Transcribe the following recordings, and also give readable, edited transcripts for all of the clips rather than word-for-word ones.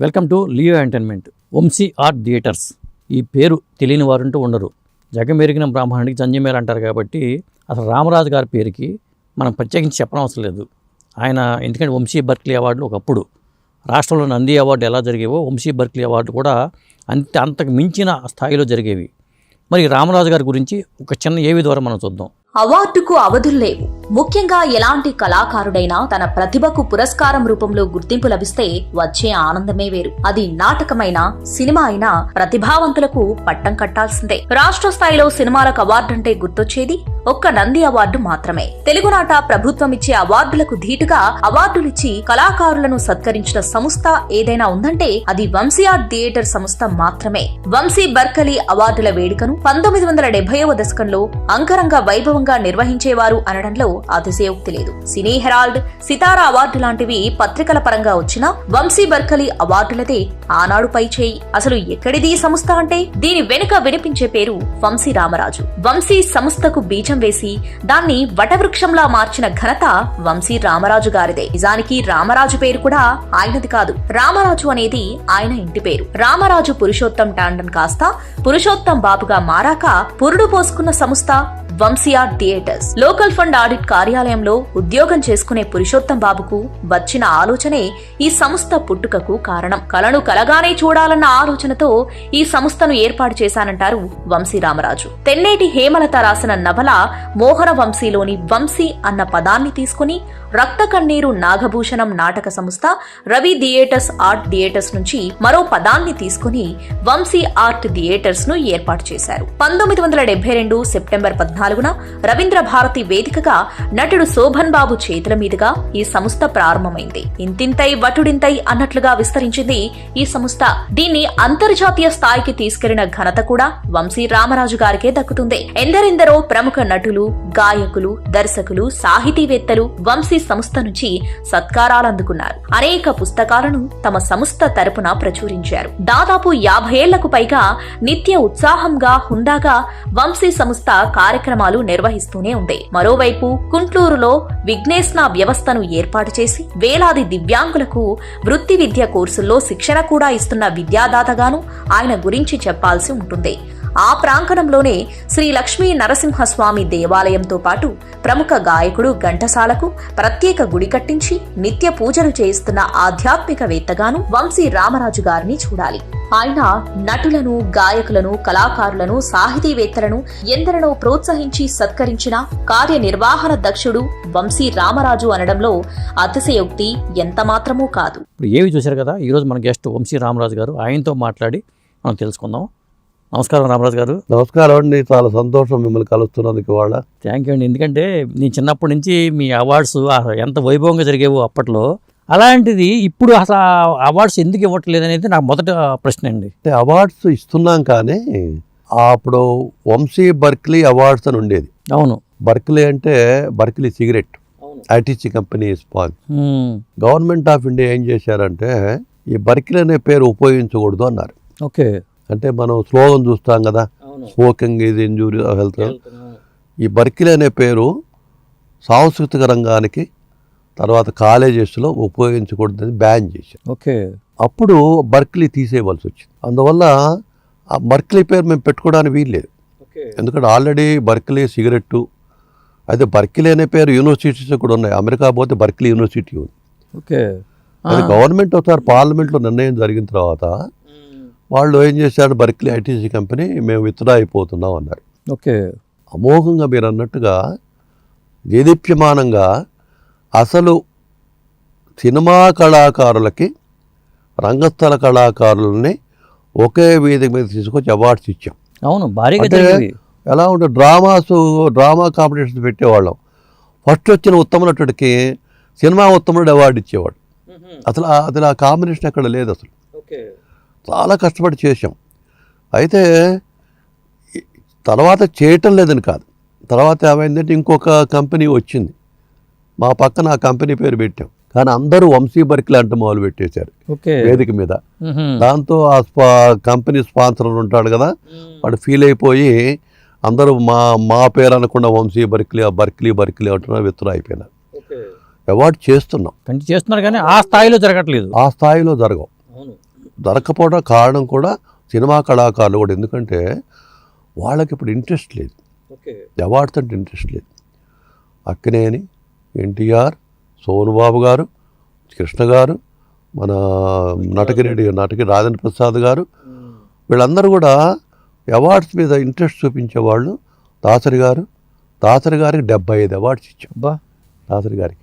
Welcome to Leo entertainment. Vamsi art theatres ఈ పేరు తెలియని వారంటూ ఉండరు. జగమెరిగిన బ్రాహ్మణుడికి జంజమేర అంటారు కాబట్టి అసలు రామరాజు గారి పేరుకి మనం ప్రత్యేకించి చెప్పనవసరం లేదు. ఆయన ఎందుకంటే వంశీ బర్క్లీ అవార్డులు ఒకప్పుడు రాష్ట్రంలో నంది అవార్డు ఎలా జరిగేవో వంశీ బర్క్లీ అవార్డు కూడా అంతకు మించిన స్థాయిలో జరిగేవి. మరి రామరాజు గారి గురించి ఒక చిన్న ఏవి ద్వారా మనం చూద్దాం. అవార్డుకు అవధులు లేవు. ముఖ్యంగా ఎలాంటి కళాకారుడైనా తన ప్రతిభకు పురస్కారం రూపంలో గుర్తింపు లభిస్తే వచ్చే ఆనందమే వేరు. అది నాటకమైనా సినిమా అయినా ప్రతిభావంతులకు పట్టం కట్టాల్సిందే. రాష్ట్ర స్థాయిలో సినిమాలకు అవార్డంటే గుర్తొచ్చేది ఒక్క నంది అవార్డు మాత్రమే. తెలుగునాట ప్రభుత్వం ఇచ్చే అవార్డులకు ధీటుగా అవార్డులిచ్చి కళాకారులను సత్కరించిన సంస్థ ఏదైనా ఉందంటే అది వంశీ ఆర్ట్ థియేటర్ సంస్థ మాత్రమే. వంశీ బర్కలీ అవార్డుల వేడుకను 1970వ దశకంలో అంగరంగ వైభవంగా నిర్వహించేవారు అనడంలో అతిశయోక్తి లేదు. సినీ హెరాల్డ్, సితారా అవార్డు లాంటివి పత్రికల పరంగా వచ్చిన వంశీ బర్కలీ అవార్డులదే ఆనాడు పై చేయి. అసలు ఎక్కడిది సంస్థ అంటే దీని వెనుక వినిపించే పేరు వంశీ రామరాజు. వంశీ సంస్థకు బీజం వేసి దాన్ని వటవృక్షంలా మార్చిన ఘనత వంశీ రామరాజు గారిదే. నిజానికి రామరాజు పేరు కూడా ఆయనది కాదు. రామరాజు అనేది ఆయన ఇంటి పేరు. రామరాజు పురుషోత్తం టాండన్ కాస్త పురుషోత్తం బాబుగా మారాక పురుడు పోసుకున్న సంస్థ Vamsi art theatres. Local fund audit కార్యాలయంలో ఉద్యోగం చేసుకునే పురుషోత్తం బాబుకు వచ్చిన ఆలోచనే ఈ సంస్థ పుట్టుకకు కారణం. కళను కలగానే చూడాలన్న ఆలోచనతో ఈ సంస్థను ఏర్పాటు చేశానంటారు వంశీ రామరాజు. తెన్నేటి హేమలత రాసిన నవల మోహన వంశీలోని వంశీ అన్న పదాన్ని తీసుకుని రక్త కన్నీరు నాగభూషణం నాటక సంస్థ రవి థియేటర్స్ ఆర్ట్ థియేటర్స్ నుంచి మరో పదాన్ని తీసుకుని వంశీ ఆర్ట్ థియేటర్స్ ను ఏర్పాటు చేశారు. 1972 సెప్టెంబర్ 14న రవీంద్ర భారతి వేదికగా నటుడు శోభన్ బాబు చేతుల మీదుగా ఈ సంస్థ ప్రారంభమైంది. ఇంతింతై వటుడింతై అన్నట్లుగా విస్తరించింది ఈ సంస్థ. దీన్ని అంతర్జాతీయ స్థాయికి తీసుకెళ్లిన ఘనత కూడా వంశీ రామరాజు గారికే దక్కుతుంది. ఎందరెందరో ప్రముఖ నటులు, గాయకులు, దర్శకులు, సాహితీవేత్తలు వంశీ సంస్థ నుంచి సత్కారాలు అందుకున్నారు. అనేక పుస్తకాలను తమ సంస్థ తరపున ప్రచురించారు. దాదాపు 50 ఏళ్లకు పైగా నిత్య ఉత్సాహంగా హుందాగా వంశీ సంస్థ కార్యక్రమాలు నిర్వహిస్తూనే ఉంది. మరోవైపు కుంట్లూరులో విఘ్నేశ్న వ్యవస్థను ఏర్పాటు చేసి వేలాది దివ్యాంగులకు వృత్తి విద్య కోర్సుల్లో శిక్షణ కూడా ఇస్తున్న విద్యాదాతగాను ఆయన గురించి చెప్పాల్సి ఉంటుంది. ఆ ప్రాంగణంలోనే శ్రీ లక్ష్మీ నరసింహస్వామి దేవాలయంతో పాటు ప్రముఖ గాయకుడు ఘంటసాలకు ప్రత్యేక గుడి కట్టించి నిత్య పూజలు చేయిస్తున్న ఆధ్యాత్మికవేత్తగాను వంశీ రామరాజు గారిని చూడాలి. ఆయన నటులను, గాయకులను, కళాకారులను, సాహితీవేత్తలను ఎందరినో ప్రోత్సహించి సత్కరించిన కార్యనిర్వహణ దక్షుడు వంశీ రామరాజు అనడంలో అతిశయోక్తి ఎంతమాత్రమూ కాదు. ఇప్పుడు ఏవి చూశారు కదా, ఈరోజు మన గెస్ట్ వంశీ రామరాజు గారు. ఆయనతో మాట్లాడి మనం తెలుసుకుందాం. నమస్కారం రామరాజు గారు. నమస్కారం అండి, చాలా సంతోషం మిమ్మల్ని కలుస్తున్నందుకు. ఇవాళ థ్యాంక్ యూ అండి. ఎందుకంటే నేను చిన్నప్పటి నుంచి మీ అవార్డ్స్ ఎంత వైభవంగా జరిగేవో అప్పట్లో, అలాంటిది ఇప్పుడు అసలు అవార్డ్స్ ఎందుకు ఇవ్వట్లేదు అనేది నాకు మొదటి ప్రశ్న అండి. అంటే అవార్డ్స్ ఇస్తున్నాం కానీ అప్పుడు వంశీ బర్క్లీ అవార్డ్స్ అని ఉండేది. అవును, బర్క్లీ అంటే Berkeley cigarette ITC company spans. Government of India ఏం చేశారంటే ఈ బర్క్లీ అనే పేరు ఉపయోగించకూడదు అన్నారు. ఓకే, అంటే మనం స్లోగన్ చూస్తాం కదా, స్మోకింగ్ ఈజ్ ఇంజూరీ హెల్త్. ఈ బర్క్లీ అనే పేరు సాంస్కృతిక రంగానికి తర్వాత కాలేజెస్లో ఉపయోగించకూడదని బ్యాన్ చేశారు. ఓకే, అప్పుడు బర్క్లీ తీసేయవలసి వచ్చింది. అందువల్ల ఆ బర్క్లీ పేరు మేము పెట్టుకోవడానికి వీల్లేదు. ఎందుకంటే ఆల్రెడీ బర్క్లీ సిగరెట్టు, అయితే బర్క్లీ అనే పేరు యూనివర్సిటీస్ కూడా ఉన్నాయి. అమెరికా పోతే బర్క్లీ యూనివర్సిటీ ఉంది. ఓకే, అది గవర్నమెంట్ ఒకసారి పార్లమెంట్లో నిర్ణయం జరిగిన తర్వాత వాళ్ళు ఏం చేశారు, బర్క్లీ ఐటీసీ కంపెనీ మేము విత్డ్రా అయిపోతున్నాం అన్నారు. ఓకే, అమోఘంగా మీరు అన్నట్టుగా దేదీప్యమానంగా అసలు సినిమా కళాకారులకి రంగస్థల కళాకారులని ఒకే వేదిక మీద తీసుకొచ్చి అవార్డ్స్ ఇచ్చాం. అవును, భారీగా ఎలా ఉంటుంది, డ్రామా కాంపిటీషన్స్ పెట్టేవాళ్ళం. ఫస్ట్ వచ్చిన ఉత్తమ నటుడికి సినిమా ఉత్తముడు అవార్డు ఇచ్చేవాడు. అసలు ఆ కాంబినేషన్ అక్కడ లేదు. అసలు చాలా కష్టపడి చేసాం. అయితే తర్వాత చేయటం లేదని కాదు, తర్వాత ఏమైందంటే ఇంకొక కంపెనీ వచ్చింది, మా పక్కన ఆ కంపెనీ పేరు పెట్టాం. కానీ అందరూ వంశీ బర్క్లీ అంటూ మొదలు పెట్టేశారు వేదిక మీద. దాంతో ఆ కంపెనీ స్పాన్సర్ ఉంటాడు కదా, వాడు ఫీల్ అయిపోయి అందరూ మా పేరు అనకుండా వంశీ బర్క్లీ అంటున్నా విత్డ్రా అయిపోయినారు. అవార్డు చేస్తున్నారు కానీ ఆ స్థాయిలో జరగట్లేదు. ఆ స్థాయిలో జరగవు. దొరకపోవడం కారణం కూడా సినిమా కళాకారులు కూడా. ఎందుకంటే వాళ్ళకి ఇప్పుడు ఇంట్రెస్ట్ లేదు, అవార్డ్స్ అంటే ఇంట్రెస్ట్ లేదు. అక్కినేని, ఎన్టీఆర్, సోనుబాబు గారు, కృష్ణ గారు, మన నటకి రాజేంద్ర ప్రసాద్ గారు, వీళ్ళందరూ కూడా అవార్డ్స్ మీద ఇంట్రెస్ట్ చూపించేవాళ్ళు. దాసరి గారికి 75 అవార్డ్స్ ఇచ్చాం. దాసరి గారికి,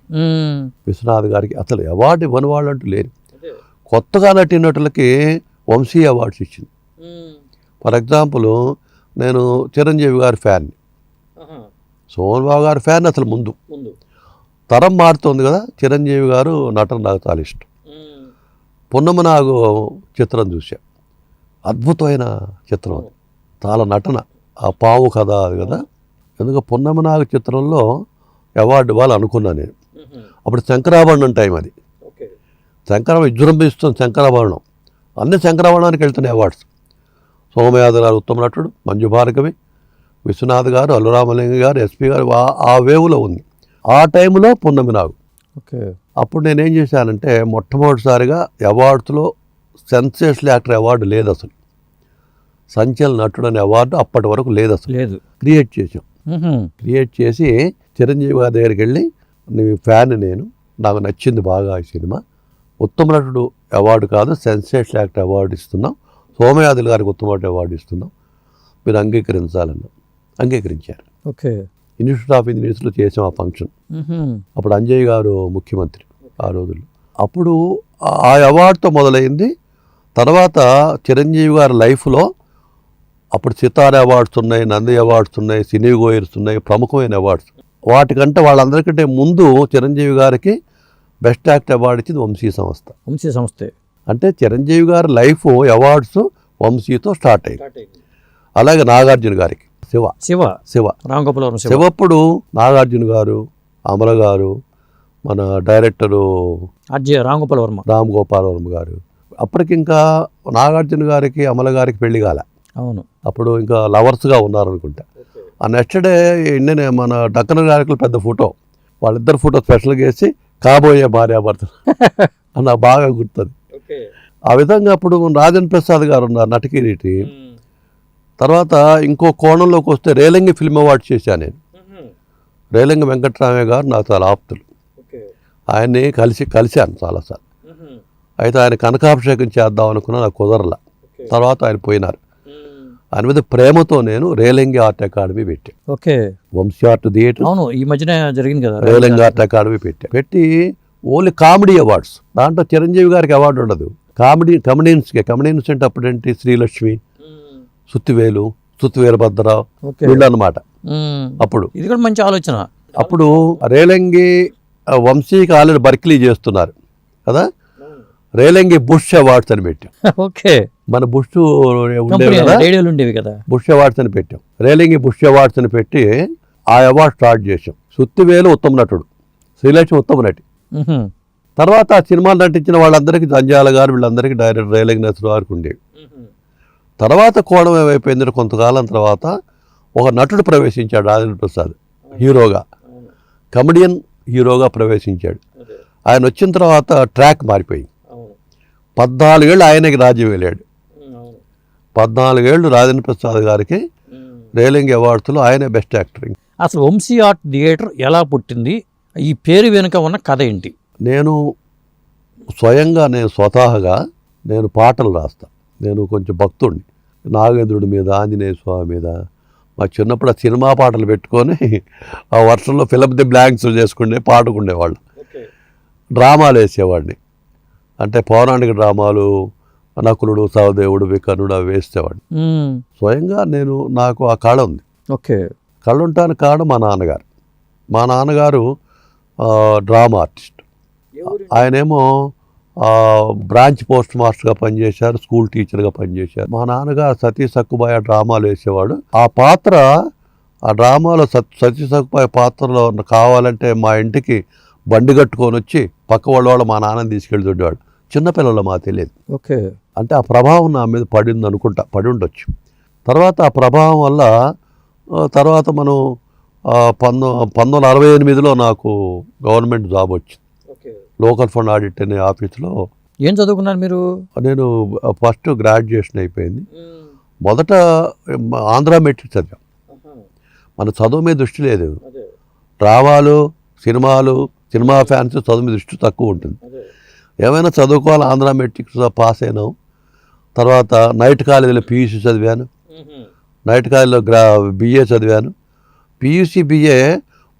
విశ్వనాథ్ గారికి అసలు అవార్డు ఇవ్వని వాళ్ళు అంటూ లేరు. కొత్తగా నటినటులకి వంశీ అవార్డ్స్ ఇచ్చింది. ఫర్ ఎగ్జాంపుల్ నేను చిరంజీవి గారి ఫ్యాన్ని, సోమబాబు గారి ఫ్యాన్. అసలు ముందు తరం మారుతుంది కదా, చిరంజీవి గారు నటన నాకు చాలా ఇష్టం. పున్నమ నాగు చిత్రం చూసా, అద్భుతమైన చిత్రం, చాలా నటన, ఆ పావు కథ అది కదా. ఎందుకంటే పున్నమ నాగు చిత్రంలో అవార్డు ఇవ్వాలి అనుకున్నాను నేను. అప్పుడు శంకరాభరణం టైం అది, విజృంభిస్తుంది శంకరాభరణం, అన్ని శంకరాభరణానికి వెళ్తున్నాయి అవార్డ్స్. సోమయాదవ్ గారు ఉత్తమ నటుడు, మంజు భార్గవి, విశ్వనాథ్ గారు, అల్లురామలింగ గారు, ఎస్పీ గారు, ఆ వేవ్లో ఉంది. ఆ టైంలో పున్నమి నాగు. అప్పుడు నేనేం చేశానంటే మొట్టమొదటిసారిగా అవార్డ్స్లో సెన్సేషనల్ యాక్టర్ అవార్డు లేదు, అసలు సంచలన నటుడు అనే అవార్డు అప్పటి వరకు లేదు, అసలు లేదు. క్రియేట్ చేసాం. క్రియేట్ చేసి చిరంజీవి గారి దగ్గరికి వెళ్ళి, నీ ఫ్యాన్ నేను, నాకు నచ్చింది బాగా ఈ సినిమా, ఉత్తమ నటుడు అవార్డు కాదు సెన్సేషనల్ యాక్టర్ అవార్డు ఇస్తున్నాం, సోమయాదులు గారికి ఉత్తమ నటుడు అవార్డు ఇస్తున్నాం, మీరు అంగీకరించాలన్నా. అంగీకరించారు. ఇన్స్టిట్యూట్ ఆఫ్ ఇంజనీర్స్లో చేసాం ఆ ఫంక్షన్. అప్పుడు అంజయ్ గారు ముఖ్యమంత్రి ఆ రోజుల్లో. అప్పుడు ఆ అవార్డుతో మొదలైంది. తర్వాత చిరంజీవి గారి లైఫ్లో అప్పుడు సితారా అవార్డ్స్ ఉన్నాయి, నంది అవార్డ్స్ ఉన్నాయి, సినీ గోయర్స్ ఉన్నాయి, ప్రముఖమైన అవార్డ్స్. వాటికంటే వాళ్ళందరికంటే ముందు చిరంజీవి గారికి బెస్ట్ యాక్టర్ అవార్డు ఇచ్చింది వంశీ సంస్థ. అంటే చిరంజీవి గారి లైఫ్ అవార్డ్స్ వంశీతో స్టార్ట్ అయింది. అలాగే నాగార్జున గారికి శివ శివప్పుడు నాగార్జున గారు, అమల గారు, మన డైరెక్టరు రామ్ గోపాల్ వర్మ గారు. అప్పటికి ఇంకా నాగార్జున గారికి, అమల గారికి పెళ్లి కాలే. అవును, అప్పుడు ఇంకా లవర్స్గా ఉన్నారనుకుంటా. ఆ నెక్స్ట్ డే మన డక్కన గారికి పెద్ద ఫోటో, వాళ్ళిద్దరు ఫోటో స్పెషల్గా వేసి కాబోయే భార్యాభర్తలు అని నాకు బాగా గుర్తుంది. ఆ విధంగా అప్పుడు రాజేంద్ర ప్రసాద్ గారు ఉన్నారు, నటకిరీటి. తర్వాత ఇంకో కోణంలోకి వస్తే రేలంగి ఫిల్మ్ అవార్డు చేశాను నేను. రేలంగి వెంకట్రామయ్య గారు నాకు చాలా ఆప్తులు. ఆయన్ని కలిశాను చాలాసార్లు. అయితే ఆయన కనకాభిషేకం చేద్దాం అనుకున్నా, నాకు కుదరలా. తర్వాత ఆయన పోయినారు. ఆయన మీద ప్రేమతో నేను రేలంగి ఆర్ట్ అకాడమీ పెట్టాను. వంశీ ఆర్ట్ థియేటర్ ఈ మధ్యన జరిగింది కదా, రేలంగి ఆర్ట్ అకాడమీ పెట్టి ఓన్లీ కామెడీ అవార్డ్స్. దాంట్లో చిరంజీవి గారికి అవార్డు ఉండదు, కమెడియన్స్ అంటే అప్పుడేంటి శ్రీలక్ష్మి, సుత్తివేలు భద్రరావు వీళ్ళు అన్నమాట. అప్పుడు ఇది కూడా మంచి ఆలోచన. అప్పుడు రేలంగి వంశీకి ఆల్రెడీ బర్క్లీ చేస్తున్నారు కదా, రేలంగి బుష్ అవార్డ్స్ అని పెట్టాం. మన బుష్ ఉండేవి కదా, బుష్ అవార్డ్స్ అని పెట్టాం. రేలంగి బుష్ అవార్డ్స్ అని పెట్టి ఆ అవార్డు స్టార్ట్ చేసాం. సుత్తివేలు ఉత్తమ నటుడు, శ్రీలక్ష్మి ఉత్తమ నటి. తర్వాత ఆ సినిమాలు నటించిన వాళ్ళందరికీ, జంజాల గారు వీళ్ళందరికీ డైరెక్టర్ రేలంగి నరసింహ గారికి ఉండేవి. తర్వాత కోణం ఏమైపోయింది, కొంతకాలం తర్వాత ఒక నటుడు ప్రవేశించాడు, రాజేంద్ర ప్రసాద్ హీరోగా, కమెడియన్ హీరోగా ప్రవేశించాడు. ఆయన వచ్చిన తర్వాత ట్రాక్ మారిపోయింది. 14 ఏళ్ళు ఆయనకి రాజ్యం వెళ్ళాడు. 14 ఏళ్ళు రాజేంద్ర ప్రసాద్ గారికి రేలంగి అవార్డ్స్లో ఆయనే బెస్ట్ యాక్టర్. అసలు వంశీ ఆర్ట్ థియేటర్ ఎలా పుట్టింది, ఈ పేరు వెనుక ఉన్న కథ ఏంటి? నేను స్వతహాగా పాటలు రాస్తాను. నేను కొంచెం భక్తుడిని, నాగేంద్రుడి మీద, ఆంజనేయ స్వామి మీద. మా చిన్నప్పుడు ఆ సినిమా పాటలు పెట్టుకొని ఆ వర్షంలో ఫిలప్ ది బ్లాంక్స్ పాడుకునేవాళ్ళు. డ్రామాలు వేసేవాడిని, అంటే పౌరాణిక డ్రామాలు, నకులుడు, సహదేవుడు, వికర్ణుడు అవి వేసేవాడిని. స్వయంగా నాకు ఆ కళ ఉంది. కళ ఉండటానికి కారణం మా నాన్నగారు డ్రామా ఆర్టిస్ట్. ఆయనేమో బ్రాంచ్ పోస్ట్ మాస్టర్గా పనిచేశారు, స్కూల్ టీచర్గా పనిచేశారు. మా నాన్నగారు సతీ సక్కుబాయి డ్రామాలు వేసేవాడు. ఆ డ్రామాలో సతీ సక్కుబాయి పాత్రలో కావాలంటే మా ఇంటికి బండి కట్టుకొని వచ్చి పక్క వాళ్ళ మా నాన్నని తీసుకెళ్తుండేవాడు. చిన్నపిల్లలు మాకు తెలియదు. అంటే ఆ ప్రభావం నా మీద పడి ఉండొచ్చు. తర్వాత ఆ ప్రభావం వల్ల తర్వాత మనం 1968లో నాకు గవర్నమెంట్ జాబ్ వచ్చింది. లోకల్ ఫండ్ ఆడిట్ అనే ఆఫీస్లో ఏం చదువుకున్నారు మీరు? నేను ఫస్ట్ గ్రాడ్యుయేషన్ అయిపోయింది. మొదట ఆంధ్ర మెట్రిక్ చదివాం. మన చదువు మీద దృష్టి లేదు. డ్రామాలు, సినిమా ఫ్యాన్స్ చదువు మీద దృష్టి తక్కువ ఉంటుంది. ఏమైనా చదువుకోవాలి, ఆంధ్ర మెట్రిక్ పాస్ అయినాం. తర్వాత నైట్ కాలేజీలో పీయూసీ చదివాను, నైట్ కాలేజీలో బిఏ చదివాను. PUC BA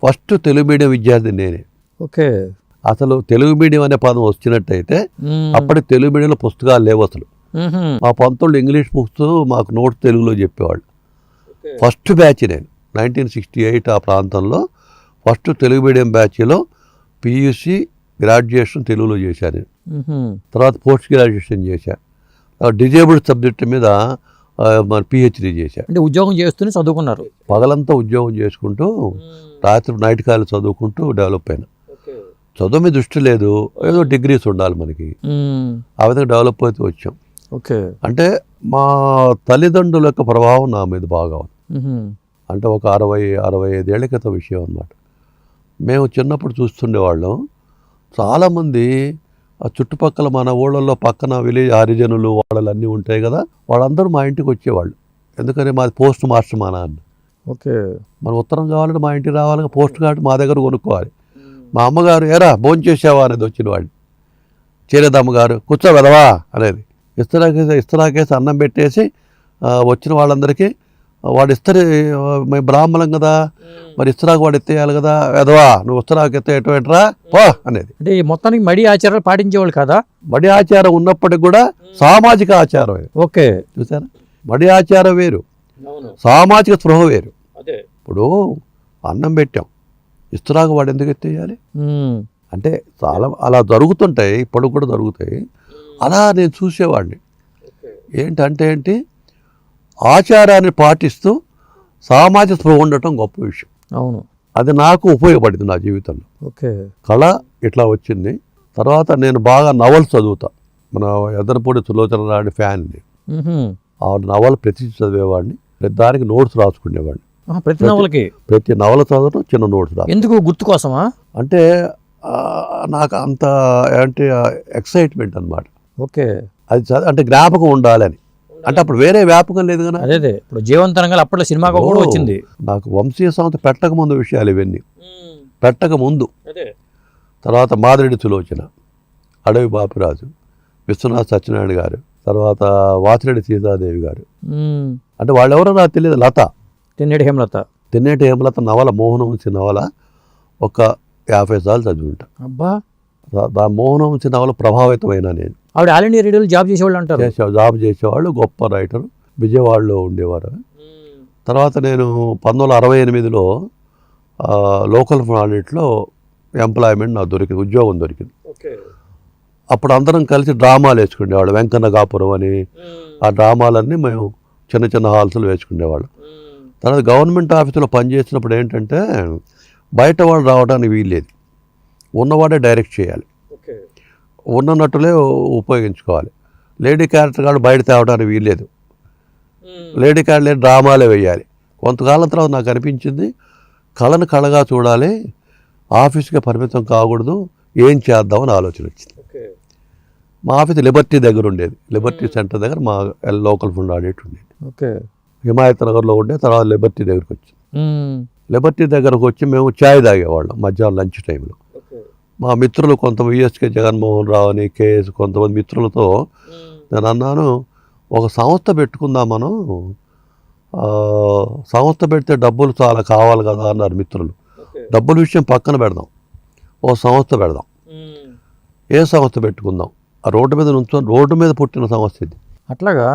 first Telugu medium విద్యార్థి నేనే. ఓకే. అసలు తెలుగు మీడియం అనే పదం వచ్చినట్టయితే అప్పటి తెలుగు మీడియంలో పుస్తకాలు లేవు అసలు. మా పంతులు ఇంగ్లీష్ బుక్స్ మాకు నోట్స్ తెలుగులో చెప్పేవాళ్ళు. ఫస్ట్ బ్యాచ్ నేను 1968 ఆ ప్రాంతంలో ఫస్ట్ తెలుగు మీడియం బ్యాచ్లో పీయూసీ గ్రాడ్యుయేషన్ తెలుగులో చేశాను. తర్వాత పోస్ట్ గ్రాడ్యుయేషన్ చేశాను. డిజేబుల్డ్ సబ్జెక్ట్ మీద పిహెచ్డీ చేశాను. అంటే ఉద్యోగం చేస్తూనే చదువుకున్నారు? పగలంతా ఉద్యోగం చేసుకుంటూ రాత్రి నైట్ కాలేజ్ చదువుకుంటూ డెవలప్ అయినా. చదువు మీద దృష్టి లేదు, ఏదో డిగ్రీస్ ఉండాలి మనకి, ఆ విధంగా డెవలప్ అయితే వచ్చాం. ఓకే. అంటే మా తల్లిదండ్రుల యొక్క ప్రభావం నా మీద బాగా ఉంది. అంటే ఒక 60-65 ఏళ్ల క్రితం విషయం అన్నమాట. మేము చిన్నప్పుడు చూస్తుండేవాళ్ళం, చాలామంది ఆ చుట్టుపక్కల మన ఊళ్ళల్లో పక్కన విలేజ్ హరిజనులు వాళ్ళు అన్నీ ఉంటాయి కదా, వాళ్ళందరూ మా ఇంటికి వచ్చేవాళ్ళు. ఎందుకని మాది పోస్ట్ మాస్టర్ మా నాన్న. ఓకే. మన ఉత్తరం కావాలంటే మా ఇంటికి రావాలి, పోస్ట్ కార్డు మా దగ్గర కొనుక్కోవాలి. మా అమ్మగారు ఏరా భోజనం చేసావా అనేది వచ్చిన వాడిని, చేయలేదు అమ్మగారు కూర్చో వెదవా అనేది. ఇస్తరాకేసి అన్నం పెట్టేసి వచ్చిన వాళ్ళందరికీ వాడు ఇస్తరి, మేము బ్రాహ్మణం కదా మరి ఇస్తరాకు వాడు ఎత్తేయాలి కదా, వెదవా నువ్వు ఇస్తరాకు ఎత్తేటరా పో అనేది. అంటే మొత్తానికి మడి ఆచారాలు పాటించేవాళ్ళు కదా? మడి ఆచారం ఉన్నప్పటికి కూడా సామాజిక ఆచారం. ఓకే. చూసారా, మడి ఆచారం వేరు, సామాజిక స్పృహ వేరు. ఇప్పుడు అన్నం పెట్టాం, ఇస్తరాకు వాడు ఎందుకు ఎత్తేయాలి అంటే చాలా అలా జరుగుతుంటాయి, ఇప్పుడు కూడా జరుగుతాయి. అలా నేను చూసేవాడిని. ఏంటి ఆచారాన్ని పాటిస్తూ సామాజిక స్పృహ ఉండటం గొప్ప విషయం. అవును, అది నాకు ఉపయోగపడింది నా జీవితంలో. ఓకే. కళ ఇట్లా వచ్చింది. తర్వాత నేను బాగా నవల్స్ చదువుతా. మన ఎదరపూడి సులోచన రాణి ఫ్యాన్ని. ఆ నవల్ ప్రతి చదివేవాడిని, ప్రతి దానికి నోట్స్ రాసుకునేవాడిని. ప్రతి నవల చదవటం, చిన్న నోట్స్ రాసు. ఎందుకు? గుర్తు కోసమా? అంటే నాకు అంత అంటే ఎక్సైట్మెంట్ అనమాట. ఓకే. అది అంటే జ్ఞాపకం ఉండాలని. అంటే అప్పుడు వేరే వ్యాపకం లేదు కదా. అదే ఇప్పుడు జీవంతరంగా అప్పట్లో సినిమా కూడా వచ్చింది. నాకు వంశీయ సంస్థ పెట్టక ముందు విషయాలు ఇవన్నీ, పెట్టక ముందు. తర్వాత మాదిరెడ్డి సులోచన, అడవి బాపిరాజు, విశ్వనాథ్ సత్యనారాయణ గారు, తర్వాత వాసిరెడ్డి సీతాదేవి గారు. అంటే వాళ్ళెవరో నాకు తెలియదు. లత, తెన్నేటి హేమలత నవల, మోహనవంశీ నవల ఒక 50 సార్లు చదివి ఉంటా. అబ్బా. మోహనవంశీ నవల ప్రభావితమైన నేను. ఆవిడ ఆల్ ఇండియా రేడియోలో జాబ్ చేసేవాళ్ళు అంటారు. జాబ్ చేసేవాళ్ళు, గొప్ప రైటర్, విజయవాడలో ఉండేవారు. తర్వాత నేను 1968లో లోకల్ ఆడిట్లో ఎంప్లాయ్మెంట్ నాకు దొరికింది, ఉద్యోగం దొరికింది. అప్పుడు అందరం కలిసి డ్రామాలు వేసుకునేవాళ్ళు. వెంకన్న కాపురం అని ఆ డ్రామాలన్నీ మేము చిన్న చిన్న హాల్స్లో వేసుకునేవాళ్ళం. తర్వాత గవర్నమెంట్ ఆఫీసులో పనిచేసినప్పుడు ఏంటంటే బయట వాళ్ళు రావడానికి వీల్లేదు, ఉన్నవాడే డైరెక్ట్ చేయాలి, ఉన్న నటులే ఉపయోగించుకోవాలి. లేడీ క్యారెక్టర్ కాదు బయట తేవడానికి వీల్లేదు, లేడీ క్యారెక్టర్ డ్రామాలే వేయాలి. కొంతకాలం తర్వాత నాకు అనిపించింది, కళను కళగా చూడాలి, ఆఫీస్కి పరిమితం కాకూడదు, ఏం చేద్దామని ఆలోచన వచ్చింది. మా ఆఫీస్ లిబర్టీ దగ్గర ఉండేది, లిబర్టీ సెంటర్ దగ్గర మా లోకల్ ఫండ్ ఆడిట్ ఉండేది. ఓకే. హిమాయత్ నగర్లో ఉండే, తర్వాత లిబర్టీ దగ్గరకు వచ్చి, లిబర్టీ దగ్గరకు వచ్చి మేము ఛాయ్ తాగేవాళ్ళం మధ్యాహ్నం లంచ్ టైంలో. మా మిత్రులు కొంత విఎస్కే జగన్మోహన్ రావు అని, కేఎస్ కొంతమంది మిత్రులతో నేను అన్నాను, ఒక సంస్థ పెట్టుకుందాం మనం, సంస్థ పెడితే డబ్బులు చాలా కావాలి కదా అన్నారు మిత్రులు. డబ్బుల విషయం పక్కన పెడదాం, ఓ సంస్థ పెడదాం. ఏ సంస్థ పెట్టుకుందాం? ఆ రోడ్డు మీద నుంచొని, రోడ్డు మీద పుట్టిన సంస్థ ఇది. అట్లాగా?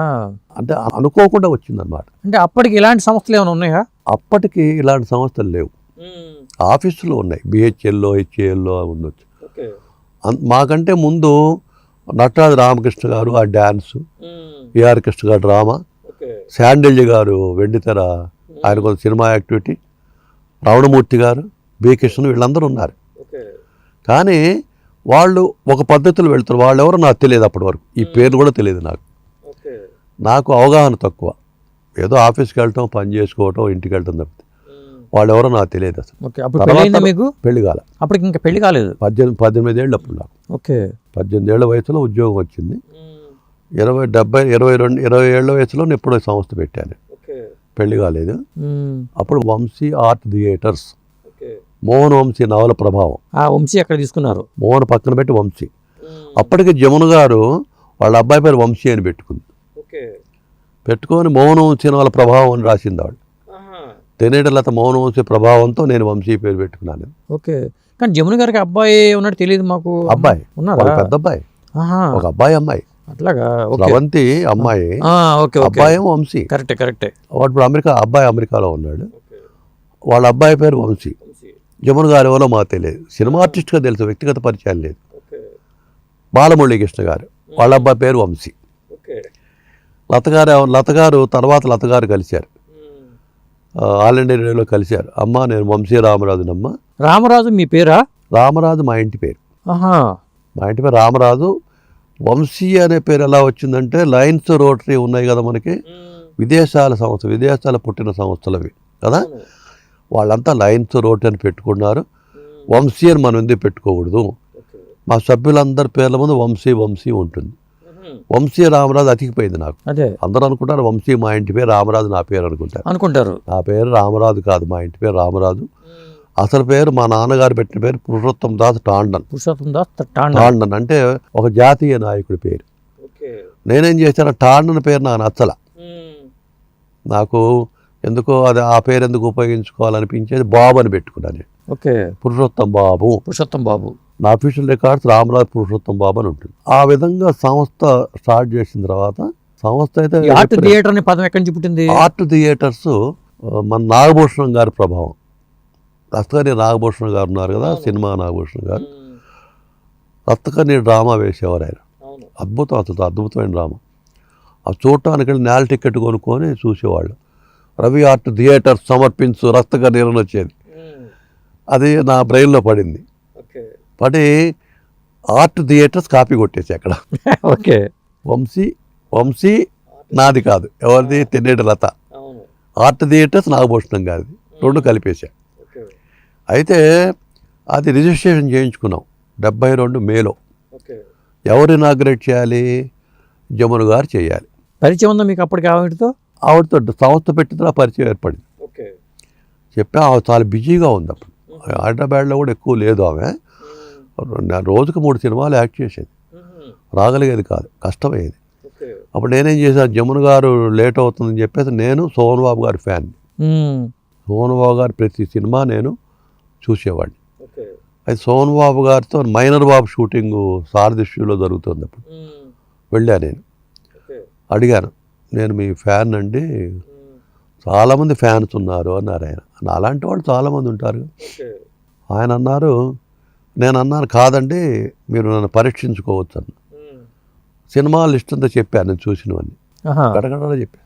అంటే అనుకోకుండా వచ్చిందనమాట. అంటే అప్పటికి ఇలాంటి సంస్థలు ఏమైనా ఉన్నాయా? అప్పటికి ఇలాంటి సంస్థలు లేవు, ఆఫీసులో ఉన్నాయి, బిహెచ్ఎల్లో, హెచ్ఏఎల్లో ఉండొచ్చు. మాకంటే ముందు నటరాజు రామకృష్ణ గారు ఆ డ్యాన్స్, ఏఆర్ కృష్ణ గారు డ్రామా, శాండిల్య గారు వెండితెర, ఆయన కొంత సినిమా యాక్టివిటీ, రావణమూర్తి గారు, బి కృష్ణ, వీళ్ళందరూ ఉన్నారు. కానీ వాళ్ళు ఒక పద్ధతిలో వెళ్తారు. వాళ్ళు ఎవరో నాకు తెలియదు అప్పటి వరకు, ఈ పేరు కూడా తెలియదు నాకు. నాకు అవగాహన తక్కువ, ఏదో ఆఫీస్కి వెళ్ళటం, పని చేసుకోవటం, ఇంటికి వెళ్ళటం తప్పితే వాళ్ళు ఎవరో నాకు తెలియదు అసలు. మీకు పెళ్లి కాలే? పెళ్లి కాలే, అప్పటికి ఇంకా పెళ్లి కాలేదు. 18 ఏళ్ళు అప్పుడు నాకు. ఓకే. 18 ఏళ్ల వయసులో ఉద్యోగం వచ్చింది. 20 ఏళ్ల వయసులో నేను ఎప్పుడో సంస్థ పెట్టాను, పెళ్లి కాలేదు. అప్పుడు వంశీ ఆర్ట్ థియేటర్స్, మోహన్ వంశీ నవల ప్రభావం. వంశీ అక్కడ తీసుకున్నారు, మోహన్ పక్కన పెట్టి వంశీ. అప్పటికి జమున గారు వాళ్ళ అబ్బాయి పేరు వంశీ అని పెట్టుకొని మోహన్ వంశీ నవల ప్రభావం అని రాసింది ఆవిడ. తెనేటిలత మోహన్ వంశీ ప్రభావంతో నేను వంశీ పేరు పెట్టుకున్నాను. ఓకే, కానీ జమున గారికి అబ్బాయి ఉన్నట్టు తెలియదు మాకు. అబ్బాయి పెద్ద అబ్బాయి, ఒక అబ్బాయి అమ్మాయి. అట్లాగా, రవంతి అమ్మాయి, అబ్బాయి వంశీ. కరెక్టే. వాడు అబ్బాయి అమెరికాలో ఉన్నాడు. వాళ్ళ అబ్బాయి పేరు వంశీ. జమున గారు ఎవరో మాకు తెలియదు, సినిమా ఆర్టిస్ట్గా తెలుసు, వ్యక్తిగత పరిచయం లేదు. బాలమురళీకృష్ణ గారు వాళ్ళ అబ్బాయి పేరు వంశీ. లతగారు తర్వాత లతగారు కలిశారు, ఆల్ ఇండియా రేడియోలో కలిశారు. అమ్మ నేను వంశీ రామరాజునమ్మ. రామరాజు మీ పేరా? రామరాజు మా ఇంటి పేరు. మా ఇంటి పేరు రామరాజు. వంశీ అనే పేరు ఎలా వచ్చిందంటే లయన్స్ రోటరీ ఉన్నాయి కదా మనకి, విదేశాల పుట్టిన సంస్థలవి కదా, వాళ్ళంతా లయన్స్ రోటరీ అని పెట్టుకున్నారు. వంశీ అని మనం ఎందుకు పెట్టుకోకూడదు? మా సభ్యులందరి పేర్ల ముందు వంశీ ఉంటుంది. వంశీ రామరాజు అతికిపోయింది నాకు. అందరూ అనుకుంటారు వంశీ మా ఇంటి పేరు, రామరాజు నా పేరు అనుకుంటారు. నా పేరు రామరాజు కాదు, మా ఇంటి పేరు రామరాజు. అసలు పేరు మా నాన్నగారు పెట్టిన పేరు పురుషోత్తం దాస్ టాండన్ అంటే ఒక జాతీయ నాయకుడి పేరు. నేనేం చేశాను, టాండన్ పేరు నాకు నచ్చల. నాకు ఎందుకో అది ఆ పేరు ఎందుకు ఉపయోగించుకోవాలనిపించేది, బాబు అని పెట్టుకున్నాను. పురుషోత్తం బాబు. నా అఫీషియల్ రికార్డ్స్ రామరాజు పురుషోత్తం బాబు అని ఉంటుంది. ఆ విధంగా సంస్థ స్టార్ట్ చేసిన తర్వాత సంస్థ అయితే ఆర్ట్ థియేటర్ అనే పదం ఎక్కడి నుంచి పుట్టింది? ఆర్ట్ థియేటర్స్ మన నాగభూషణం గారి ప్రభావం. రత్నకర్ణి నాగభూషణం గారు ఉన్నారు కదా, సినిమా నాగభూషణం గారు. రత్నకర్ణి డ్రామా వేసేవారు ఆయన, అద్భుతమైన డ్రామా. ఆ చూడటానికి వెళ్ళి నేల టికెట్ కొనుక్కొని చూసేవాళ్ళు. రవి ఆర్ట్ థియేటర్స్ సమర్పించు రత్నకర్ణి అని వచ్చేది. అది నా బ్రెయిన్లో పడింది. పడి ఆర్ట్ థియేటర్స్ కాపీ కొట్టేసి అక్కడ. వంశీ నాది కాదు, ఎవరిది? తెన్నేటి లత. ఆర్ట్ థియేటర్స్ నాగభూషణం గారిది, రెండు కలిపేసా. అయితే అది రిజిస్ట్రేషన్ చేయించుకున్నాం 72 మేలో. ఎవరు ఇనాగ్రేట్ చేయాలి? జమున గారు చేయాలి. పరిచయం ఉందా మీకు అప్పటికి? ఆవిడతో సంస్థ పెట్టిన పరిచయం ఏర్పడింది. చెప్పా, ఆమె చాలా బిజీగా ఉంది అప్పుడు. హైదరాబాద్లో కూడా ఎక్కువ లేదు ఆమె. రోజుకు 3 సినిమాలు యాక్ట్ చేసేది, రాగలిగేది కాదు, కష్టమయ్యేది. అప్పుడు నేనేం చేశాను, జమున గారు లేట్ అవుతుందని చెప్పేసి నేను సోహన్ బాబు గారి ఫ్యాన్. సోహన్ బాబు గారి ప్రతి సినిమా నేను చూసేవాడిని. అయితే సోహన్ బాబు గారితో మైనర్ బాబు షూటింగ్ సారథిష్యూలో జరుగుతుంది. అప్పుడు వెళ్ళా, నేను అడిగాను, నేను మీ ఫ్యాన్ అండి, చాలామంది ఫ్యాన్స్ ఉన్నారు అన్నారు ఆయన. అలాంటి వాళ్ళు చాలామంది ఉంటారు. ఆయన అన్నారు, నేను అన్నాను కాదండి, మీరు నన్ను పరీక్షించుకోవచ్చు అన్న. సినిమా లిస్ట్ అంతా చెప్పాను, నేను చూసినవన్నీ గడగడలో చెప్పాను,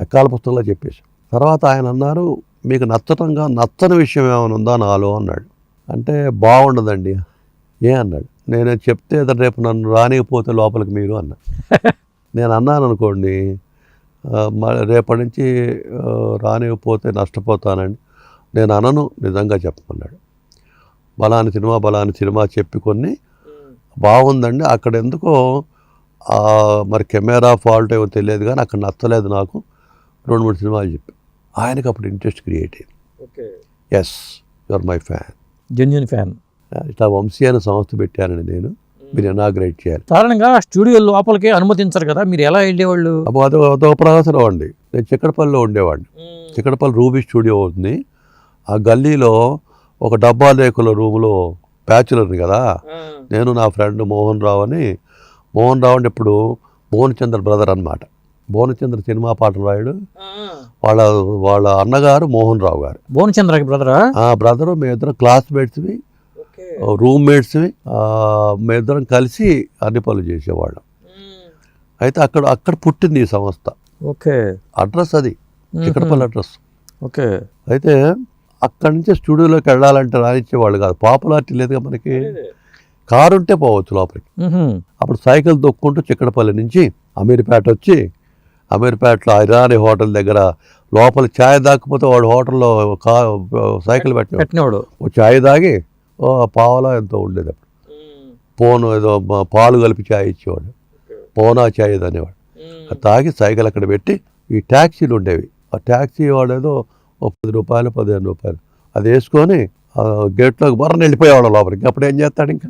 ఎక్కాల పుస్తకంలో చెప్పేసి. తర్వాత ఆయన అన్నారు, మీకు నచ్చని విషయం ఏమైనా ఉందా నాలో అన్నాడు. అంటే బాగుండదండి అన్నాడు. నేను చెప్తే రేపు నన్ను రానికపోతే లోపలికి మీరు అన్నా. నేను అన్నాను అనుకోండి, రేపటి నుంచి రానికపోతే నష్టపోతానండి. నేను అనను, నిజంగా చెప్పమన్నాడు. బలాని సినిమా చెప్పి కొన్ని బాగుందండి, అక్కడ ఎందుకో మరి కెమెరా ఫాల్ట్ ఏమో తెలియదు కానీ అక్కడ నచ్చలేదు నాకు, 2-3 సినిమాలు చెప్పి. ఆయనకి అప్పుడు ఇంట్రెస్ట్ క్రియేట్ అయింది. Yes, you are my fan, genuine fan. ఇట్లా వంశీ అనే సంస్థ పెట్టానని నేను, మీరు ఇనాగ్రేట్ చేయాలి. సాధారణంగా స్టూడియో లోపలికి అనుమతించరు కదా, మీరు ఎలా వెళ్ళేవాళ్ళు? అదొక ప్రహసనం అండి. నేను చిక్కడపల్లిలో ఉండేవాడిని. చిక్కడపల్లి రూబీ స్టూడియో ఉంది. ఆ గల్లీలో ఒక డబ్బా రేకుల రూములో బ్యాచులర్ని కదా నేను, నా ఫ్రెండ్ మోహన్ రావు అంటే ఇప్పుడు భువనచంద్ర బ్రదర్ అనమాట. భువనచంద్ర సినిమా పాటలు రాయుడు, వాళ్ళ అన్నగారు మోహన్ రావు గారు. భువనచంద్ర బ్రదరు. మేమిద్దరం క్లాస్మేట్స్వి, రూమ్మేట్స్వి. మేమిద్దరం కలిసి అన్ని పనులు చేసేవాళ్ళం. అయితే అక్కడ పుట్టింది ఈ సంస్థ. అడ్రస్ అది చిక్కడపల్లి అడ్రస్. అయితే అక్కడి నుంచి స్టూడియోలోకి వెళ్ళాలంటే రానిచ్చేవాళ్ళు కాదు, పాపులారిటీ లేదుగా మనకి. కారు ఉంటే పోవచ్చు లోపలికి. అప్పుడు సైకిల్ దొక్కుంటూ చిక్కడపల్లి నుంచి అమీర్పేట వచ్చి, అమీర్పేటలో ఇరానీ హోటల్ దగ్గర లోపల ఛాయ్ దాకపోతే వాడు హోటల్లో సైకిల్ పెట్టినవాడు. ఛాయ్ తాగి పావలా ఎంతో ఉండేది. అప్పుడు పోను ఏదో పాలు కలిపి చాయ్ ఇచ్చేవాడు, పోనా చాయ్ అనేవాడు. అది తాగి సైకిల్ అక్కడ పెట్టి ఈ ట్యాక్సీలు ఉండేవి, ఆ ట్యాక్సీ వాడు ఏదో 10 రూపాయలు 15 రూపాయలు అది వేసుకొని గేట్లోకి బర్రని వెళ్ళిపోయేవాడు లోపలికి. అప్పుడు ఏం చేస్తాడు ఇంకా?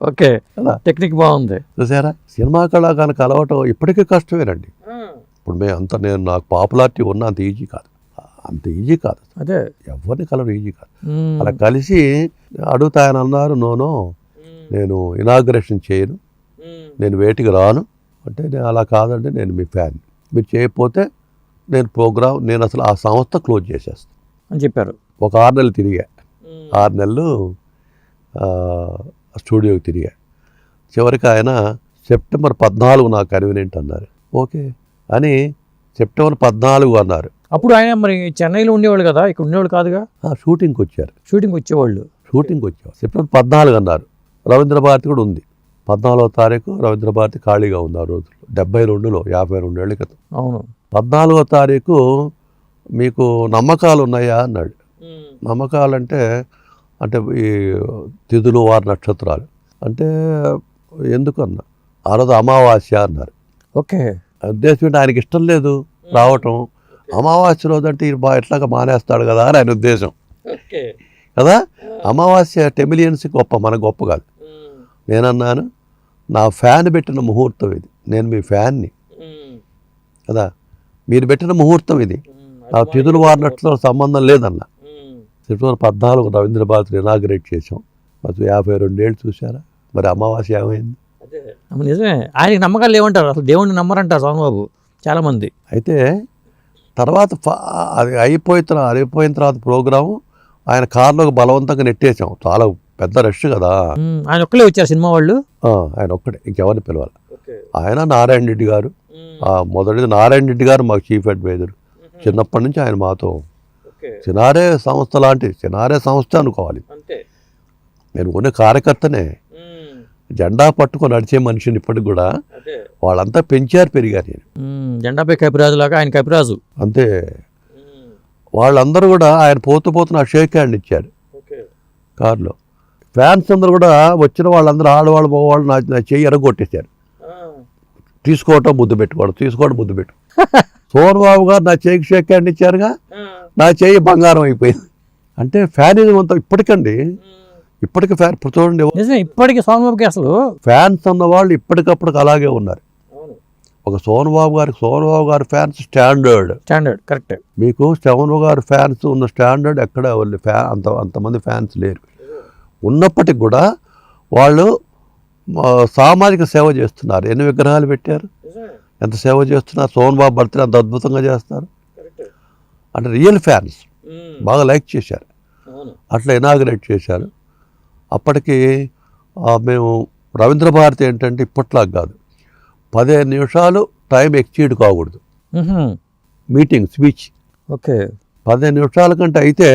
ఓకే, టెక్నిక్ బాగుంది. చూసారా, సినిమా కళాకారునికి అలవాటు ఇప్పటికీ కష్టమేనండి. ఇప్పుడు నేను నాకు పాపులారిటీ ఉన్న అంత ఈజీ కాదు, అంత ఈజీ కాదు. అదే ఎవరిని కలవడం ఈజీ కాదు. అలా కలిసి అడుగుతా ఆయన అన్నారు, నోనో నేను ఇనాగ్రేషన్ చేయను, నేను వేటికి రాను అంటే, నేను అలా కాదండి, నేను మీ ఫ్యాన్, మీరు చేయకపోతే నేను అసలు ఆ సంస్థ క్లోజ్ చేసేస్తాను అని చెప్పారు. ఒక 6 నెలలు తిరిగా, 6 నెలలు స్టూడియోకి తిరిగా. చివరికి ఆయన సెప్టెంబర్ 14 నాకు కన్వీనియంట్ అన్నారు. ఓకే అని సెప్టెంబర్ 14 అన్నారు. అప్పుడు ఆయన మరి చెన్నైలో ఉండేవాళ్ళు కదా, ఇక్కడ ఉండేవాళ్ళు కాదుగా. షూటింగ్కి వచ్చారు, షూటింగ్కి వచ్చేవాళ్ళు. సెప్టెంబర్ 14 అన్నారు. రవీంద్ర భారతి కూడా ఉంది. 14వ తారీఖు రవీంద్ర భారతి ఖాళీగా ఉంది ఆ రోజుల్లో, 72లో, 52 ఏళ్ళ క్రితం. అవును. 14వ తారీఖు మీకు నమ్మకాలు ఉన్నాయా అన్నాడు. నమ్మకాలంటే అంటే ఈ తిథులు వారి నక్షత్రాలు అంటే ఎందుకు అన్నా, ఆ రోజు అమావాస్య అన్నారు. ఓకే, ఉద్దేశం ఏంటి, ఆయనకి ఇష్టం లేదు రావటం. అమావాస్య రోజు అంటే ఎట్లాగా మానేస్తాడు కదా అని ఆయన ఉద్దేశం కదా. అమావాస్య టెమిలియన్స్కి గొప్ప, మనకు గొప్ప కాదు. నేనన్నాను, నా ఫ్యాన్ పెట్టిన ముహూర్తం ఇది, నేను మీ ఫ్యాన్ని కదా, మీరు పెట్టిన ముహూర్తం ఇది, నా తిథులు వారి నక్షత్రాలకు సంబంధం లేదన్న. సెప్టెంబర్ 14 రవీంద్ర భారతిని ఇనాగ్రేట్ చేసాం. మరి 52 ఏళ్ళు చూసారా, మరి అమావాస్య ఏమైంది? నిజమే, ఆయనకి నమ్మకాలు లేవంటారు, అసలు దేవుడిని నమ్మరంటారు స్వామిబాబు చాలామంది. అయితే తర్వాత అది అయిపోయిన తర్వాత ప్రోగ్రాము ఆయన కార్లోకి బలవంతంగా నెట్టేసాం. చాలా పెద్ద రష్ కదా. ఆయన ఒక్కలే వచ్చారు సినిమా వాళ్ళు? ఆయన ఒక్కడే, ఇంకెవరిని పిలవాలి. ఆయన నారాయణ రెడ్డి గారు, మొదటిది నారాయణ రెడ్డి గారు మాకు చీఫ్ అడ్వైజర్. చిన్నప్పటి నుంచి ఆయన మాతో, సినారే సంస్థ లాంటి, సినారే సంస్థ అనుకోవాలి. నేను ఉన్న కార్యకర్తనే, జెండా పట్టుకొని నడిచే మనిషిని ఇప్పటికి కూడా. వాళ్ళంతా పెంచారు, పెరిగారు. నేను జెండాపై కపిరాజు లాగా ఆయన కపిరాజు అంతే. వాళ్ళందరూ కూడా ఆయన పోతూ నాకు షేక్ హ్యాండ్ ఇచ్చారు కారులో. ఫ్యాన్స్ అందరూ కూడా వచ్చిన వాళ్ళందరూ, ఆడవాళ్ళు మగవాళ్ళు నా చెయ్యి ఎరగొట్టేశారు. తీసుకోవటం ముద్దు పెట్టుకోవడం. సోమబాబు గారు నా చెయ్యికి షేక్ హ్యాండ్ ఇచ్చారుగా, నా చెయ్యి బంగారం అయిపోయింది. అంటే ఫ్యానిజం అంతా ఇప్పటికి ఫ్యాన్ చూడండి. ఇప్పటికి సోమబాబుకి అసలు ఫ్యాన్స్ ఉన్న వాళ్ళు ఇప్పటికప్పుడు అలాగే ఉన్నారు. ఒక సోమబాబు గారి ఫ్యాన్స్ స్టాండర్డ్ కరెక్ట్. మీకు సోమబాబు గారి ఫ్యాన్స్ ఉన్న స్టాండర్డ్ ఎక్కడ అంతమంది ఫ్యాన్స్ లేరు. ఉన్నప్పటికి కూడా వాళ్ళు సామాజిక సేవ చేస్తున్నారు. ఎన్ని విగ్రహాలు పెట్టారు, ఎంత సేవ చేస్తున్నారు. సోమబాబు బర్త్డే అంత అద్భుతంగా చేస్తారు. అంటే రియల్ ఫ్యాన్స్ బాగా లైక్ చేశారు. అట్లా ఇనాగ్రేట్ చేశారు. అప్పటికి మేము రవీంద్ర భారతి ఏంటంటే ఇప్పట్లాగా కాదు, 15 నిమిషాలు టైం ఎక్సీడ్ కాకూడదు. మీటింగ్ స్పీచ్ ఓకే 15 నిమిషాల కంటే అయితే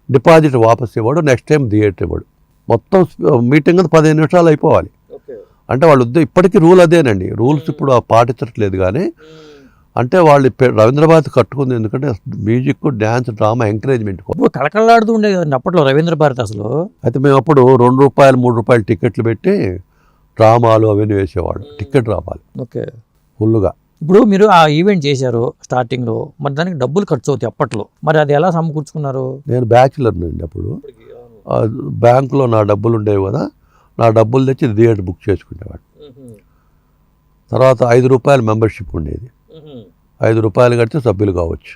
డిపాజిట్ వాపస్ ఇవ్వడు, నెక్స్ట్ టైం థియేటర్ ఇవ్వడు. మొత్తం మీటింగ్ అంతా 15 నిమిషాలు అయిపోవాలి. అంటే వాళ్ళు ఇప్పటికీ రూల్ అదేనండి. రూల్స్ ఇప్పుడు పాటించట్లేదు. కానీ అంటే వాళ్ళు రవీంద్ర భారతి కట్టుకుంది ఎందుకంటే మ్యూజిక్, డ్యాన్స్, డ్రామా ఎంకరేజ్మెంట్ కళకళలాడుతూ ఉండేది కదండి అప్పట్లో రవీంద్ర భారతి అసలు. అయితే మేము అప్పుడు 2 రూపాయలు 3 రూపాయలు టికెట్లు పెట్టి డ్రామాలు అవన్నీ వేసేవాడు. టికెట్ డ్రామాలు ఓకే ఫుల్గా. ఇప్పుడు మీరు ఆ ఈవెంట్ చేశారు స్టార్టింగ్లో, మరి దానికి డబ్బులు ఖర్చు అవుతాయి అప్పట్లో, మరి అది ఎలా సమకూర్చుకున్నారు? నేను బ్యాచులర్ నుండి అప్పుడు బ్యాంకులో నా డబ్బులు ఉండేవి కదా, నా డబ్బులు తెచ్చి థియేటర్ బుక్ చేసుకునేవాడు. తర్వాత 5 రూపాయలు మెంబర్షిప్ ఉండేది. 5 రూపాయలు కడితే సభ్యులు కావచ్చు.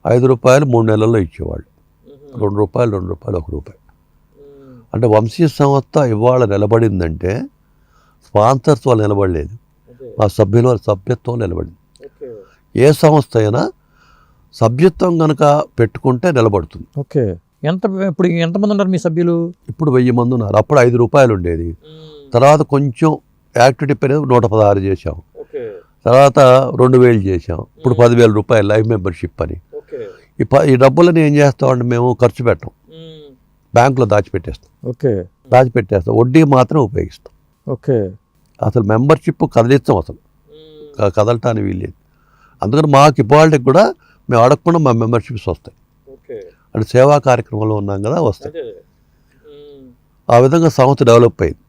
5 రూపాయలు 3 నెలల్లో ఇచ్చేవాళ్ళు. 2 రూపాయలు 1 రూపాయి. అంటే వంశీ సంస్థ ఇవాళ నిలబడిందంటే స్పాన్సర్స్ వాళ్ళు నిలబడలేదు, మా సభ్యత్వం నిలబడింది. ఏ సంస్థ అయినా సభ్యత్వం కనుక పెట్టుకుంటే నిలబడుతుంది. ఓకే ఇప్పుడు ఎంతమంది ఉన్నారు మీ సభ్యులు? ఇప్పుడు 1000 మంది ఉన్నారు. అప్పుడు 5 రూపాయలు ఉండేది. తర్వాత కొంచెం యాక్టివిటీ పెరిగి 116 చేసాం. తర్వాత 2000 చేసాం. ఇప్పుడు 10,000 రూపాయలు లైఫ్ మెంబర్షిప్ అని. ఈ డబ్బులని ఏం చేస్తామంటే మేము ఖర్చు పెట్టాం, బ్యాంకులో దాచిపెట్టేస్తాం. వడ్డీ మాత్రం ఉపయోగిస్తాం. ఓకే అసలు మెంబర్షిప్ కదిలిస్తాం, అసలు కదలటానికి వీల్లేదు. అందుకని మాకు ఇవాళకి కూడా మేము అడగకుండా మా మెంబర్షిప్స్ వస్తాయి. అంటే సేవా కార్యక్రమంలో ఉన్నాం కదా, వస్తాయి. ఆ విధంగా సంస్థ డెవలప్ అయింది.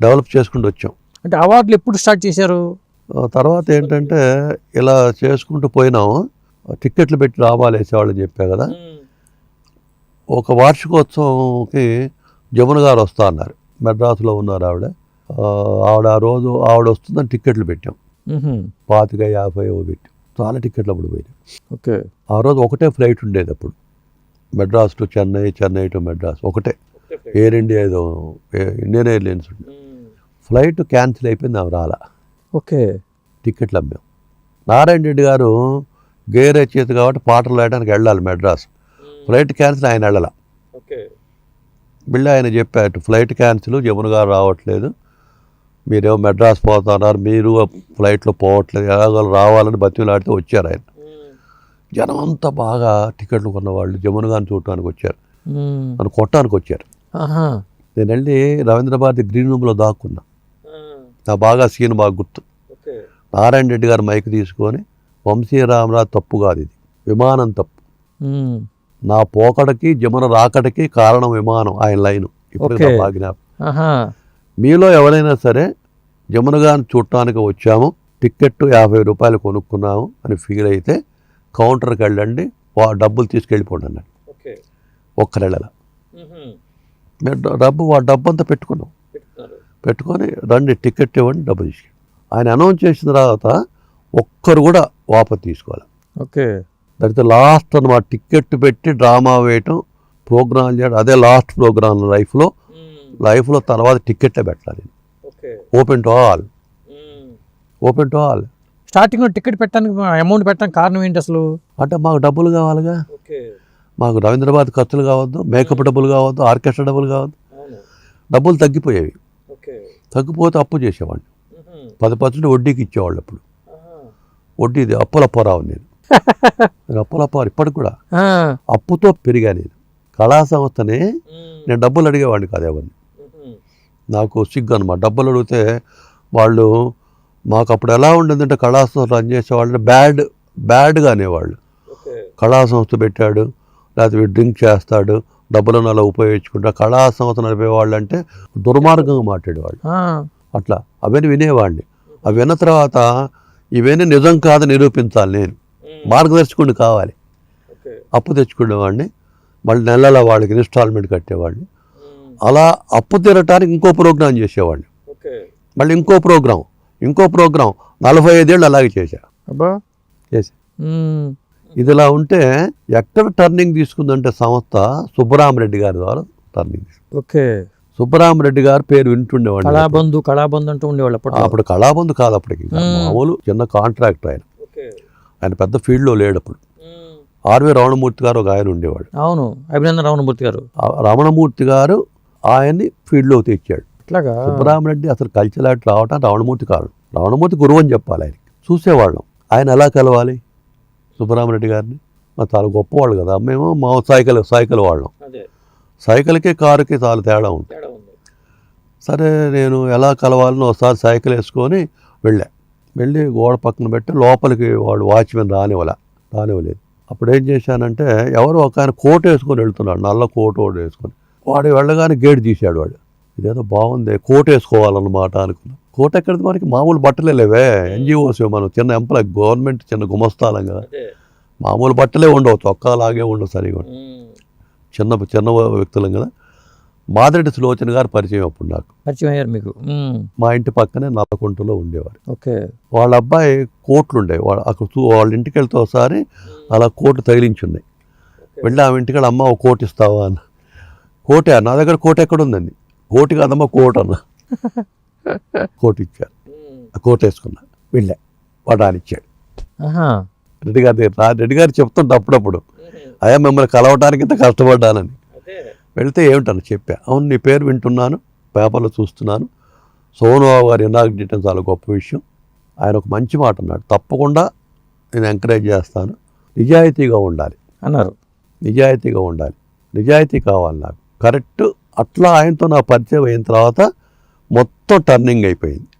డెవలప్ చేసుకుంటూ వచ్చాం. అంటే అవార్డులు ఎప్పుడు స్టార్ట్ చేశారు? తర్వాత ఏంటంటే ఇలా చేసుకుంటూ పోయినాము. టిక్కెట్లు పెట్టి రావాలి వేసేవాళ్ళని చెప్పా కదా. ఒక వార్షికోత్సవంకి జమున గారు వస్తా అన్నారు, మెడ్రాస్లో ఉన్నారు ఆవిడ. ఆ రోజు ఆవిడ వస్తుందని టిక్కెట్లు పెట్టాం. 25-50 పెట్టాం. చాలా టిక్కెట్లు అప్పుడు పోయినాయి. ఓకే. ఆ రోజు ఒకటే ఫ్లైట్ ఉండేది అప్పుడు, మెడ్రాస్ టు చెన్నై, చెన్నై టు మెడ్రాస్ ఒకటే. ఎయిర్ ఇండియా ఏదో ఇండియన్ ఎయిర్లైన్స్ ఉండే. ఫ్లైట్ క్యాన్సిల్ అయిపోయింది, ఆమె రాలా. ఓకే. టిక్కెట్లు అమ్మాం. నారాయణ రెడ్డి గారు గేర్ వచ్చేది కాబట్టి పాటలు రాయడానికి వెళ్ళాలి మెడ్రాస్. ఫ్లైట్ క్యాన్సిల్, ఆయన వెళ్ళాల. బిళ్ళ ఆయన చెప్పారు, ఫ్లైట్ క్యాన్సిల్, జమున గారు రావట్లేదు, మీరేమో మెడ్రాస్ పోతున్నారు, మీరు ఫ్లైట్లో పోవట్లేదు, ఎలాగో రావాలని బతిలాడితే వచ్చారు ఆయన. జనం అంతా బాగా టికెట్లు కొన్నవాళ్ళు జమున గారిని చూడటానికి వచ్చారు, నన్ను కొట్టడానికి వచ్చారు. నేను వెళ్ళి రవీంద్ర భారతి గ్రీన్ రూమ్లో దాక్కున్నా. నా బాగా సీన్ బాగా గుర్తు. నారాయణ రెడ్డి గారు మైక్ తీసుకొని, వంశీ రామరాజు తప్పు కాదు, ఇది విమానం తప్పు, నా పోకడకి జమున రాకడికి కారణం విమానం, ఆయన లైను ఇప్పుడు బాగా జ్ఞాపకం. మీలో ఎవరైనా సరే జమున గారిని చూడటానికి వచ్చాము, టిక్కెట్ 50 రూపాయలు కొనుక్కున్నాము అని ఫీల్ అయితే కౌంటర్కి వెళ్ళండి, డబ్బులు తీసుకెళ్ళిపోండి అన్నాడు. ఒక్కరెళ్ళ డబ్బు అంతా పెట్టుకొని రండి టికెట్ ఇవ్వండి, డబ్బు తీసుకెళ్ళి. ఆయన అనౌన్స్ చేసిన తర్వాత ఒక్కరు కూడా వాపసు తీసుకోవాలి. ఓకే. దానితో లాస్ట్ అన్నమాట, టికెట్ పెట్టి డ్రామా వేయటం, ప్రోగ్రాం చేయడం, అదే లాస్ట్ ప్రోగ్రాం లైఫ్లో. తర్వాత టికెట్లే పెట్టాలి, ఓపెన్ టు ఆల్. స్టార్టింగ్లో టికెట్ పెట్టడానికి అమౌంట్ పెట్టడానికి కారణం ఏంటి అసలు? అంటే మాకు డబ్బులు కావాలిగా, మాకు రవీంద్రబాద్ ఖర్చులు కావద్దు, మేకప్ డబ్బులు కావద్దు, ఆర్కెస్ట్రా డబ్బులు కావద్దు. డబ్బులు తగ్గిపోయేవి, తగ్గిపోతే అప్పు చేసేవాడిని. 10% వడ్డీకి ఇచ్చేవాళ్ళు అప్పుడు. వడ్డీది అప్పులప్పారావు నేను అప్పులప్పారు ఇప్పటికి కూడా అప్పుతో పెరిగా. నేను కళా సంస్థని నేను డబ్బులు అడిగేవాడిని కాదు ఎవరిని, నాకు సిగ్గు అనమాట. డబ్బులు అడిగితే వాళ్ళు మాకు అప్పుడు ఎలా ఉండేదంటే, కళా సంస్థ రన్ చేసేవాళ్ళని బ్యాడ్గా అనేవాళ్ళు. కళా సంస్థ పెట్టాడు, లేకపోతే వీడు డ్రింక్ చేస్తాడు, డబ్బులను అలా ఉపయోగించుకుంటా, కళా సంస్థ నడిపేవాళ్ళు అంటే దుర్మార్గంగా మాట్లాడేవాళ్ళు. అట్లా అవన్నీ వినేవాడిని. అవి విన్న తర్వాత ఇవన్నీ నిజం కాదు నిరూపించాలి, నేను మార్గదర్శకుడిని కావాలి. అప్పు తెచ్చుకునేవాడిని, మళ్ళీ నెలల వాళ్ళకి ఇన్స్టాల్మెంట్ కట్టేవాడిని. అలా అప్పు తీరటానికి ఇంకో ప్రోగ్రాం చేసేవాడిని, మళ్ళీ ఇంకో ప్రోగ్రాం 45 ఏళ్ళు అలాగే చేశా. ఇదిలా ఉంటే ఎక్కడ టర్నింగ్ తీసుకుందంటే సంస్థ సుబ్బరామరెడ్డి గారి ద్వారా టర్నింగ్ తీసుకుంది. ఓకే. సుబ్బరామరెడ్డి గారు పేరు వింటుండేవాడు. కళాబంధు అంటూ ఉండేవాళ్ళు అప్పుడు. కళాబంధు కాదు అప్పటికి, మామూలు చిన్న కాంట్రాక్టర్ ఆయన పెద్ద ఫీల్డ్లో లేడు అప్పుడు. ఆర్వి రమణమూర్తి గారు ఒక ఆయన ఉండేవాడు. అవును, అభినందన రమణమూర్తి గారు. రమణమూర్తి గారు ఆయన్ని ఫీల్డ్లోకి తెచ్చాడు. సుబ్బరామరెడ్డి అసలు కల్చర్ యాక్ట్ రావటానికి రమణమూర్తి కారణం. రమణమూర్తి గురువు అని చెప్పాలి ఆయనకి. చూసేవాళ్ళం ఆయన ఎలా కలవాలి సుబ్బరామరెడ్డి గారిని. చాలా గొప్పవాళ్ళు కదా. మేము మా సైకిల్ వాళ్ళం, సైకిల్కి కారుకి చాలా తేడా ఉంది. సరే నేను ఎలా కలవాలని ఒకసారి సైకిల్ వేసుకొని వెళ్ళి గోడ పక్కన పెట్టి లోపలికి వాడు వాచ్మెన్ రానివ్వలేదు. అప్పుడు ఏం చేశానంటే, ఎవరు ఒక ఆయన కోట్ వేసుకొని వెళ్తున్నాడు, నల్ల కోట్ వేసుకొని. వాడు వెళ్ళగానే గేట్ తీశాడు. వాడు ఇదేదో బాగుంది, కోట్ వేసుకోవాలన్నమాట అనుకున్నాను. కోట్ ఎక్కడిది, మనకి మామూలు బట్టలే లేవే, ఎన్జిఓస్, మనం చిన్న ఎంప్లాయ్, గవర్నమెంట్ చిన్న గుమస్తాలం కదా, మామూలు బట్టలే ఉండవు, చొక్కాలాగే ఉండవు, సరిగా చిన్న వ్యక్తులం కదా. మాదిరెడ్డి సులోచన గారు పరిచయం అప్పుడు నాకు. పరిచయం అయ్యారు మీకు? మా ఇంటి పక్కనే నల్లకుంటలో ఉండేవారు. ఓకే. వాళ్ళ అబ్బాయి కోట్లు ఉండేవి. అక్కడ వాళ్ళ ఇంటికి వెళ్తే ఒకసారి అలా కోట్లు తగిలించున్నాయి. వెళ్ళి ఆమె ఇంటికి అమ్మ ఒక కోట్ ఇస్తావా అన్న. కోటే, నా దగ్గర కోట్ ఎక్కడ ఉందండి. కోటి కాదమ్మా కోట్ అన్న. కోట్ ఇచ్చారు, ఆ కోట్ వేసుకున్నా. వెళ్ళా, వాడు ఇచ్చాడు. రెడ్డి గారు చెప్తుంటే అప్పుడప్పుడు, అయ్యా మిమ్మల్ని కలవటానికి ఇంత కష్టపడ్డానని. వెళితే ఏమిటని చెప్పా. అవును, నీ పేరు వింటున్నాను, పేపర్లో చూస్తున్నాను, సోనుబాబు గారు ఇనాగ్రేట్ చేయడం చాలా గొప్ప విషయం. ఆయన ఒక మంచి మాట అన్నాడు, తప్పకుండా నేను ఎంకరేజ్ చేస్తాను, నిజాయితీగా ఉండాలి అన్నారు. నిజాయితీగా ఉండాలి, నిజాయితీ కావాలి నాకు. కరెక్ట్. అట్లా ఆయనతో నా పరిచయం అయిన తర్వాత మొత్తం టర్నింగ్ అయిపోయింది.